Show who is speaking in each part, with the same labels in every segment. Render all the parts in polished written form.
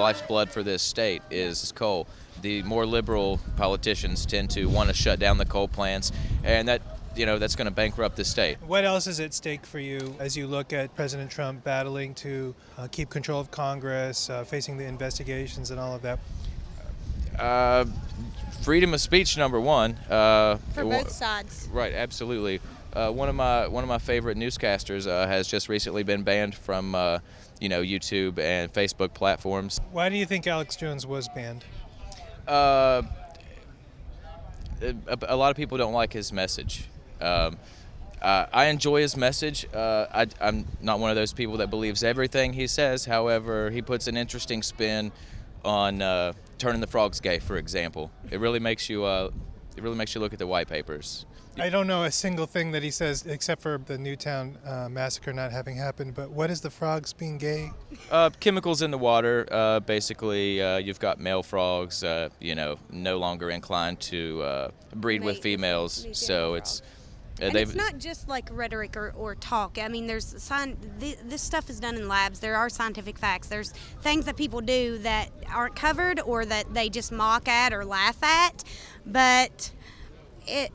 Speaker 1: lifeblood for this state is coal. The more liberal politicians tend to want to shut down the coal plants, and that's going to bankrupt the state.
Speaker 2: What else is at stake for you as you look at President Trump battling to keep control of Congress, facing the investigations and all of that?
Speaker 1: Freedom of speech, number one.
Speaker 3: For both sides.
Speaker 1: Right, absolutely. One of my favorite newscasters has just recently been banned from YouTube and Facebook platforms.
Speaker 2: Why do you think Alex Jones was banned?
Speaker 1: A lot of people don't like his message. I enjoy his message. I'm not one of those people that believes everything he says. However, he puts an interesting spin on turning the frogs gay, for example. It really makes you look at the white papers.
Speaker 2: I don't know a single thing that he says except for the Newtown massacre not having happened, but what is the frogs being gay?
Speaker 1: Chemicals in the water. Basically, you've got male frogs, no longer inclined to breed with females. So it's...
Speaker 3: And it's not just like rhetoric or talk. I mean, this stuff is done in labs. There are scientific facts. There's things that people do that aren't covered or that they just mock at or laugh at. But the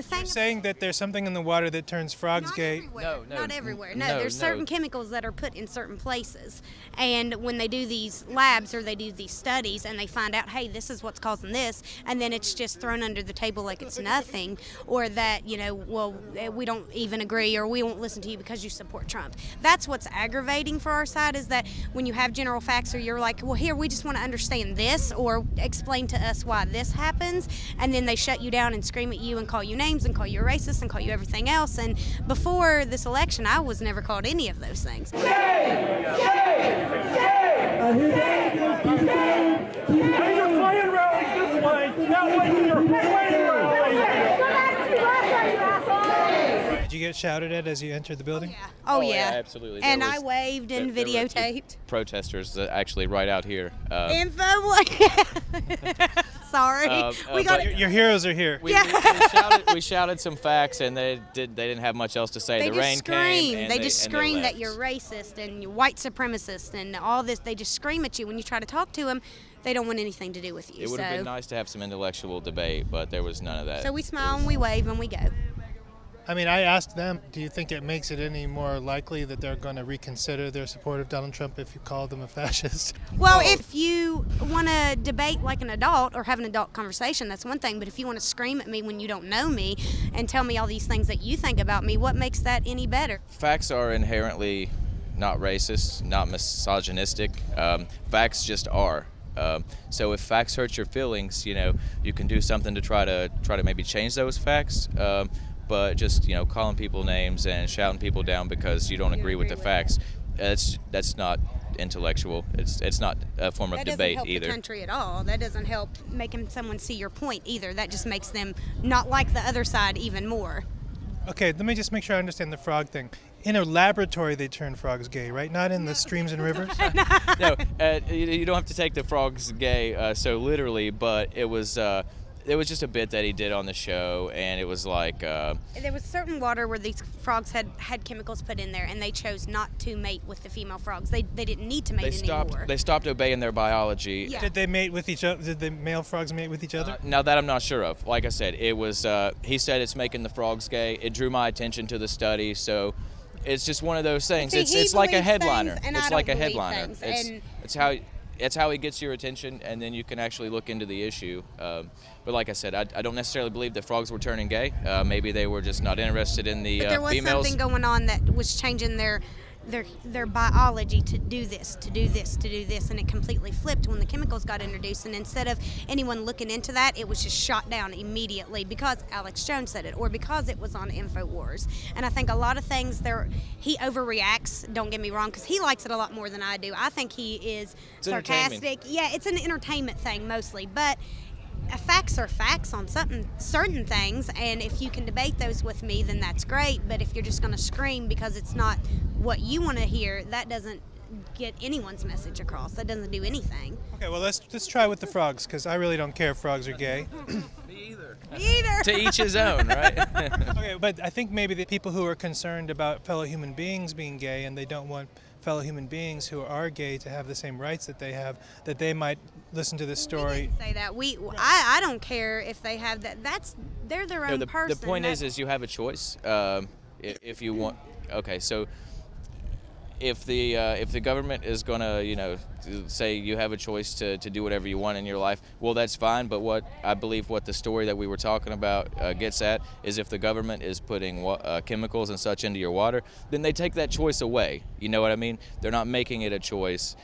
Speaker 3: thing...
Speaker 2: You're saying that there's something in the water that turns frogs gay?
Speaker 3: No, not everywhere. No, there's certain chemicals that are put in certain places. And when they do these labs or they do these studies and they find out, hey, this is what's causing this, and then it's just thrown under the table like it's nothing, or that, we don't even agree or we won't listen to you because you support Trump. That's what's aggravating for our side, is that when you have general facts or you're like, well, here, we just want to understand this or explain to us why this happens, and then they shut you down and scream at you and call you names and call you a racist and call you everything else. And before this election, I was never called any of those things. Did you get shouted at as you entered the building? Oh yeah.
Speaker 1: Absolutely.
Speaker 3: And I waved and videotaped.
Speaker 1: Protesters actually right out here.
Speaker 3: Sorry. We got
Speaker 2: your heroes are here.
Speaker 1: We shouted some facts, and they didn't have much else to say.
Speaker 3: They
Speaker 1: the
Speaker 3: just
Speaker 1: rain
Speaker 3: scream.
Speaker 1: came.
Speaker 3: They just scream
Speaker 1: left.
Speaker 3: that you're racist and you're white supremacist and all this. They just scream at you when you try to talk to them. They don't want anything to do with you.
Speaker 1: It would have been nice to have some intellectual debate, but there was none of that.
Speaker 3: So we smile and we wave and we go.
Speaker 2: I mean, I asked them, do you think it makes it any more likely that they're going to reconsider their support of Donald Trump if you call them a fascist?
Speaker 3: Well, if you want to debate like an adult or have an adult conversation, that's one thing. But if you want to scream at me when you don't know me and tell me all these things that you think about me, what makes that any better?
Speaker 1: Facts are inherently not racist, not misogynistic. Facts just are. So if facts hurt your feelings, you can do something to try to maybe change those facts. But just calling people names and shouting people down because you don't agree with the facts, that's not intellectual. It's not a form of debate either.
Speaker 3: That doesn't help the country at all. That doesn't help making someone see your point either. That just makes them not like the other side even more.
Speaker 2: Okay, let me just make sure I understand the frog thing. In a laboratory, they turn frogs gay, right? Not in the streams and rivers?
Speaker 1: No, you don't have to take the frogs gay so literally, but it was just a bit that he did on the show, and it was like...
Speaker 3: There was certain water where these frogs had chemicals put in there, and they chose not to mate with the female frogs. They didn't need to mate anymore.
Speaker 1: They stopped obeying their biology.
Speaker 3: Yeah.
Speaker 2: Did they mate with each other? Did the male frogs mate with each other?
Speaker 1: Now that I'm not sure of. Like I said, it was... he said it's making the frogs gay. It drew my attention to the study, so... It's just one of those things.
Speaker 3: See,
Speaker 1: it's like a headliner.
Speaker 3: It's
Speaker 1: like a headliner. It's how he gets your attention, and then you can actually look into the issue. But like I said, I don't necessarily believe that frogs were turning gay. Maybe they were just not interested in the females.
Speaker 3: But there was something going on that was changing their biology to do this, and it completely flipped when the chemicals got introduced. And instead of anyone looking into that, it was just shot down immediately because Alex Jones said it or because it was on InfoWars. And I think a lot of things he overreacts, don't get me wrong, because he likes it a lot more than I do. I think he is sarcastic. Yeah, it's an entertainment thing mostly, but facts are facts on certain things, and if you can debate those with me, then that's great. But if you're just going to scream because it's not what you want to hear, that doesn't get anyone's message across. That doesn't do anything.
Speaker 2: Okay, well, let's try with the frogs, because I really don't care if frogs are gay.
Speaker 1: Me either.
Speaker 3: Me either.
Speaker 1: To each his own, right?
Speaker 2: Okay, but I think maybe the people who are concerned about fellow human beings being gay and they don't want fellow human beings who are gay to have the same rights that they have, that they might listen to this
Speaker 3: We
Speaker 2: story.
Speaker 3: didn't say that. I don't care if they have that. They're their own
Speaker 1: the
Speaker 3: person.
Speaker 1: point is you have a choice. If you want, okay, so if the government is gonna, say you have a choice to do whatever you want in your life, well, that's fine. But what I believe what the story that we were talking about gets at is if the government is putting chemicals and such into your water, then they take that choice away. You know what I mean? They're not making it a choice.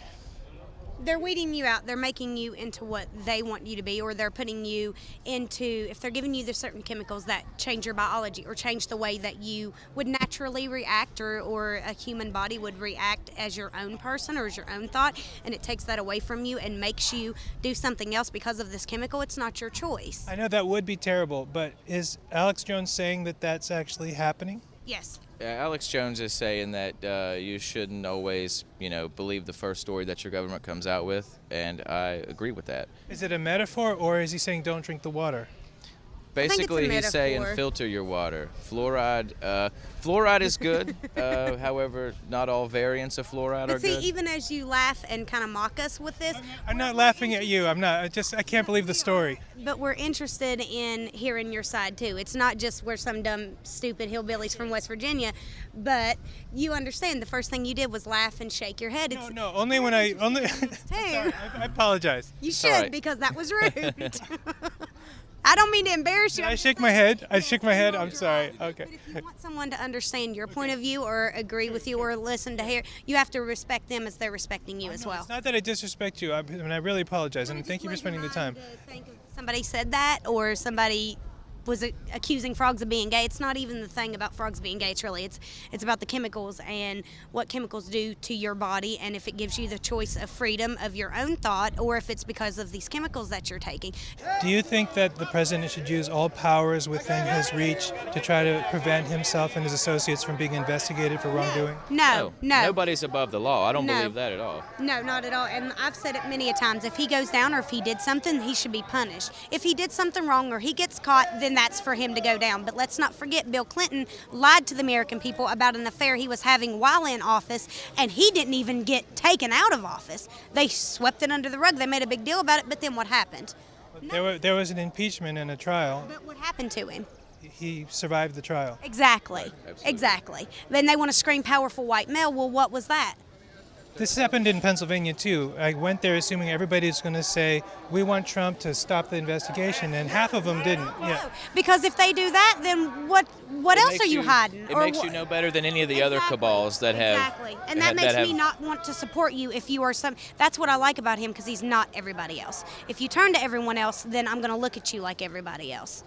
Speaker 3: They're weeding you out. They're making you into what they want you to be, or they're putting you into, if they're giving you the certain chemicals that change your biology or change the way that you would naturally react, or a human body would react as your own person or as your own thought, and it takes that away from you and makes you do something else because of this chemical, it's not your choice.
Speaker 2: I know that would be terrible, but is Alex Jones saying that that's actually happening?
Speaker 3: Yes.
Speaker 1: Alex Jones is saying that you shouldn't always, believe the first story that your government comes out with, and I agree with that.
Speaker 2: Is it a metaphor, or is he saying don't drink the water?
Speaker 1: Basically,
Speaker 3: it's a
Speaker 1: he's saying
Speaker 3: metaphor.
Speaker 1: filter your water. Fluoride is good. However, not all variants of fluoride are
Speaker 3: But see,
Speaker 1: good.
Speaker 3: even as you laugh and kind of mock us with this,
Speaker 2: I'm not laughing at you. I'm not. I can't believe the story.
Speaker 3: but we're interested in hearing your side too. It's not just we're some dumb, stupid hillbillies from West Virginia, but you understand the first thing you did was laugh and shake your head.
Speaker 2: No, only when I only.
Speaker 3: Too.
Speaker 2: I apologize.
Speaker 3: You
Speaker 1: all
Speaker 3: should,
Speaker 1: right.
Speaker 3: because that was rude. I don't mean to embarrass you.
Speaker 2: Did I
Speaker 3: I'm
Speaker 2: shake
Speaker 3: just
Speaker 2: my
Speaker 3: saying-
Speaker 2: head? I shook my head. I'm
Speaker 3: You're
Speaker 2: sorry.
Speaker 3: right.
Speaker 2: Okay.
Speaker 3: But if you want someone to understand your point of view or agree with you or listen to hear, you have to respect them as they're respecting you as well.
Speaker 2: It's not that I disrespect you. I really apologize, and thank you for spending the time.
Speaker 3: Think if somebody said that, or somebody was accusing frogs of being gay. It's not even the thing about frogs being gay. It's about the chemicals and what chemicals do to your body, and if it gives you the choice of freedom of your own thought, or if it's because of these chemicals that you're taking.
Speaker 2: Do you think that the president should use all powers within his reach to try to prevent himself and his associates from being investigated for wrongdoing?
Speaker 3: No.
Speaker 1: Nobody's above the law. I don't
Speaker 3: No.
Speaker 1: believe that at all.
Speaker 3: No, not at all. And I've said it many a times. If he goes down or if he did something, he should be punished. If he did something wrong or he gets caught, then that's for him to go down. But let's not forget, Bill Clinton lied to the American people about an affair he was having while in office, and he didn't even get taken out of office. They swept it under the rug. They made a big deal about it, but then what happened?
Speaker 2: There was an impeachment and a trial.
Speaker 3: But what happened to him?
Speaker 2: He survived the trial.
Speaker 3: Exactly.
Speaker 1: absolutely.
Speaker 3: Exactly. Then they want to scream powerful white male. Well, what was that?
Speaker 2: This happened in Pennsylvania too. I went there assuming everybody's going to say, we want Trump to stop the investigation, and half of them didn't. Yeah.
Speaker 3: Because if they do that, then what
Speaker 1: It
Speaker 3: else
Speaker 1: makes
Speaker 3: are you hiding?
Speaker 1: It
Speaker 3: Or
Speaker 1: makes you
Speaker 3: wh-
Speaker 1: no better than any of the other cabals that have.
Speaker 3: Exactly. And that makes me not want to support you if you are some. That's what I like about him, because he's not everybody else. If you turn to everyone else, then I'm going to look at you like everybody else.